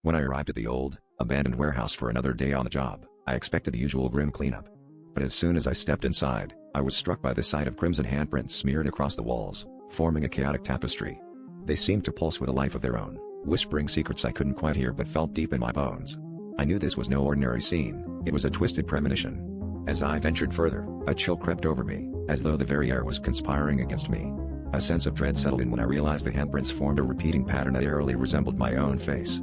When I arrived at the old, abandoned warehouse for another day on the job, I expected the usual grim cleanup. But as soon as I stepped inside, I was struck by the sight of crimson handprints smeared across the walls, forming a chaotic tapestry. They seemed to pulse with a life of their own, whispering secrets I couldn't quite hear but felt deep in my bones. I knew this was no ordinary scene, it was a twisted premonition. As I ventured further, a chill crept over me, as though the very air was conspiring against me. A sense of dread settled in when I realized the handprints formed a repeating pattern that eerily resembled my own face.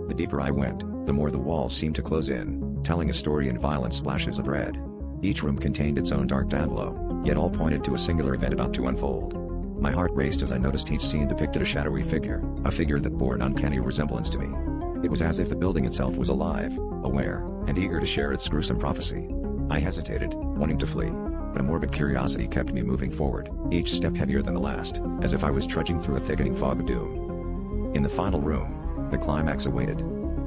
The deeper I went, the more the walls seemed to close in, telling a story in violent splashes of red. Each room contained its own dark tableau, yet all pointed to a singular event about to unfold. My heart raced as I noticed each scene depicted a shadowy figure, a figure that bore an uncanny resemblance to me. It was as if the building itself was alive, aware, and eager to share its gruesome prophecy. I hesitated, wanting to flee, but a morbid curiosity kept me moving forward, each step heavier than the last, as if I was trudging through a thickening fog of doom. In the final room, the climax awaited.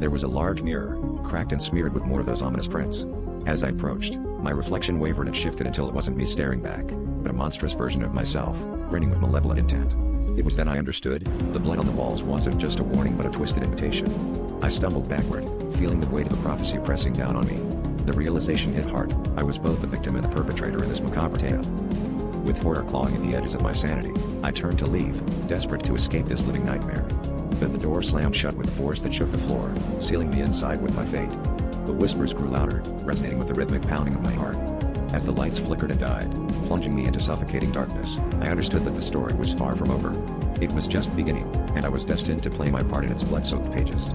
There was a large mirror, cracked and smeared with more of those ominous prints. As I approached, my reflection wavered and shifted until it wasn't me staring back, but a monstrous version of myself, grinning with malevolent intent. It was then I understood, the blood on the walls wasn't just a warning but a twisted invitation. I stumbled backward, feeling the weight of the prophecy pressing down on me. The realization hit hard, I was both the victim and the perpetrator in this macabre tale. With horror clawing at the edges of my sanity, I turned to leave, desperate to escape this living nightmare. But the door slammed shut with a force that shook the floor, sealing me inside with my fate. The whispers grew louder, resonating with the rhythmic pounding of my heart. As the lights flickered and died, plunging me into suffocating darkness, I understood that the story was far from over. It was just beginning, and I was destined to play my part in its blood-soaked pages.